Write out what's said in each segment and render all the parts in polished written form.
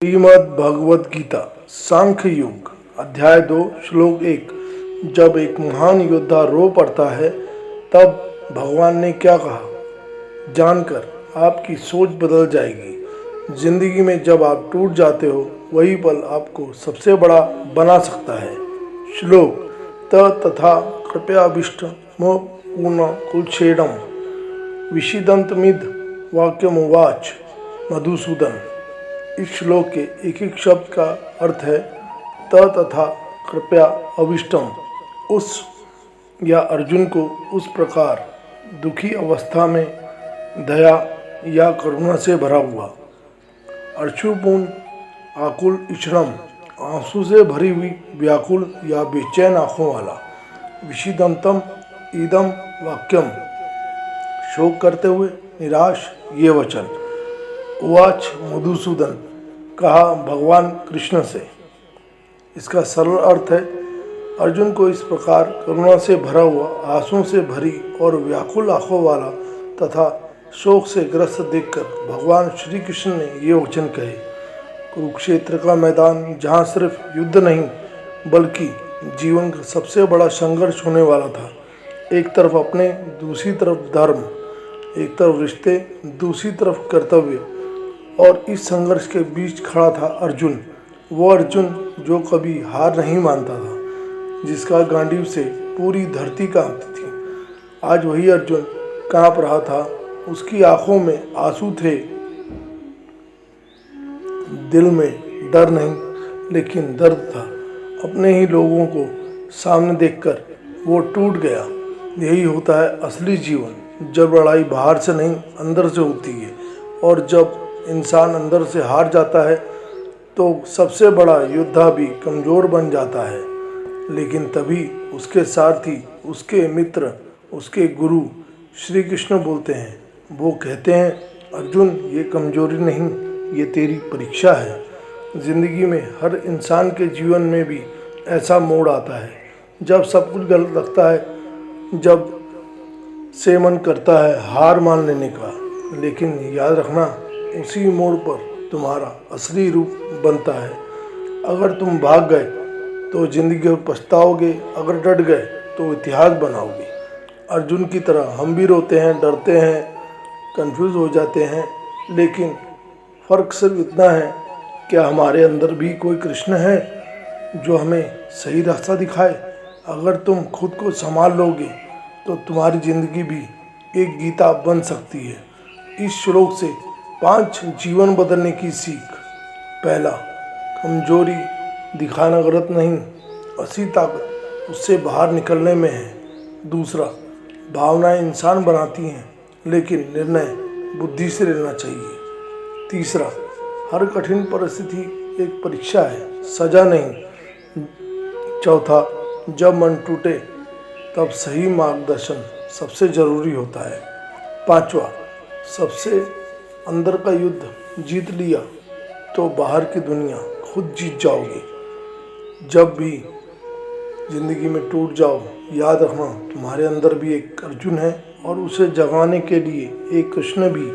श्रीमद् भगवद गीता सांख्य योग अध्याय 2 श्लोक 1। जब एक महान योद्धा रो पड़ता है तब भगवान ने क्या कहा जानकर आपकी सोच बदल जाएगी। जिंदगी में जब आप टूट जाते हो वही पल आपको सबसे बड़ा बना सकता है। श्लोक तथा कृपयाभिष्ट पूर्ण कुलछेदम विषिदंतमिद वाक्यमुवाच मधुसूदन। इस श्लोक के एक एक शब्द का अर्थ है तथा कृपया अभिष्टम, उस या अर्जुन को उस प्रकार दुखी अवस्था में दया या करुणा से भरा हुआ, अर्शुपूर्ण आकुल इश्रम, आंसू से भरी हुई व्याकुल या बेचैन आँखों वाला, विषिदंतम इदम वाक्यम, शोक करते हुए निराश ये वचन, उवाच मधुसूदन, कहा भगवान कृष्ण से। इसका सरल अर्थ है अर्जुन को इस प्रकार करुणा से भरा हुआ, आंसुओं से भरी और व्याकुल आंखों वाला तथा शोक से ग्रस्त देखकर भगवान श्री कृष्ण ने ये वचन कहे। कुरुक्षेत्र का मैदान जहाँ सिर्फ युद्ध नहीं बल्कि जीवन का सबसे बड़ा संघर्ष होने वाला था। एक तरफ अपने, दूसरी तरफ धर्म, एक तरफ रिश्ते, दूसरी तरफ कर्तव्य, और इस संघर्ष के बीच खड़ा था अर्जुन। वो अर्जुन जो कभी हार नहीं मानता था, जिसका गांडीव से पूरी धरती कांपती थी। आज वही अर्जुन कांप रहा था। उसकी आंखों में आंसू थे, दिल में डर नहीं लेकिन दर्द था। अपने ही लोगों को सामने देखकर वो टूट गया। यही होता है असली जीवन, जब लड़ाई बाहर से नहीं अंदर से होती है, और जब इंसान अंदर से हार जाता है तो सबसे बड़ा योद्धा भी कमज़ोर बन जाता है। लेकिन तभी उसके सारथी, उसके मित्र, उसके गुरु श्री कृष्ण बोलते हैं, वो कहते हैं अर्जुन ये कमज़ोरी नहीं, ये तेरी परीक्षा है। ज़िंदगी में हर इंसान के जीवन में भी ऐसा मोड़ आता है जब सब कुछ गलत लगता है, जब से मन करता है हार मान लेने का। लेकिन याद रखना, उसी मोड़ पर तुम्हारा असली रूप बनता है। अगर तुम भाग गए तो जिंदगी में पछताओगे, अगर डट गए तो इतिहास बनाओगे। अर्जुन की तरह हम भी रोते हैं, डरते हैं, कंफ्यूज हो जाते हैं, लेकिन फ़र्क सिर्फ इतना है, क्या हमारे अंदर भी कोई कृष्ण है जो हमें सही रास्ता दिखाए। अगर तुम खुद को संभाल लोगे तो तुम्हारी ज़िंदगी भी एक गीता बन सकती है। इस श्लोक से 5 जीवन बदलने की सीख। पहला, कमजोरी दिखाना गलत नहीं, असली ताकत उससे बाहर निकलने में है। दूसरा, भावनाएं इंसान बनाती हैं लेकिन निर्णय बुद्धि से लेना चाहिए। तीसरा, हर कठिन परिस्थिति एक परीक्षा है, सजा नहीं। चौथा, जब मन टूटे तब सही मार्गदर्शन सबसे ज़रूरी होता है। पांचवा, सबसे अंदर का युद्ध जीत लिया तो बाहर की दुनिया खुद जीत जाओगे। जब भी जिंदगी में टूट जाओ, याद रखना तुम्हारे अंदर भी एक अर्जुन है और उसे जगाने के लिए एक कृष्ण भी।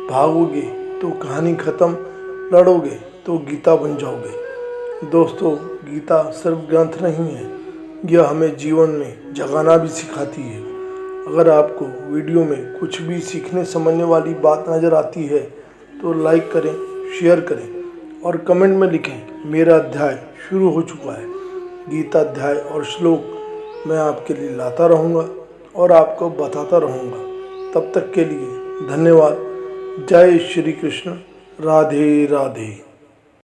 भागोगे तो कहानी खत्म, लड़ोगे तो गीता बन जाओगे। दोस्तों, गीता सिर्फ ग्रंथ नहीं है, यह हमें जीवन में जगाना भी सिखाती है। अगर आपको वीडियो में कुछ भी सीखने समझने वाली बात नज़र आती है तो लाइक करें, शेयर करें और कमेंट में लिखें मेरा अध्याय शुरू हो चुका है। गीता अध्याय और श्लोक मैं आपके लिए लाता रहूँगा और आपको बताता रहूँगा। तब तक के लिए धन्यवाद। जय श्री कृष्ण। राधे राधे।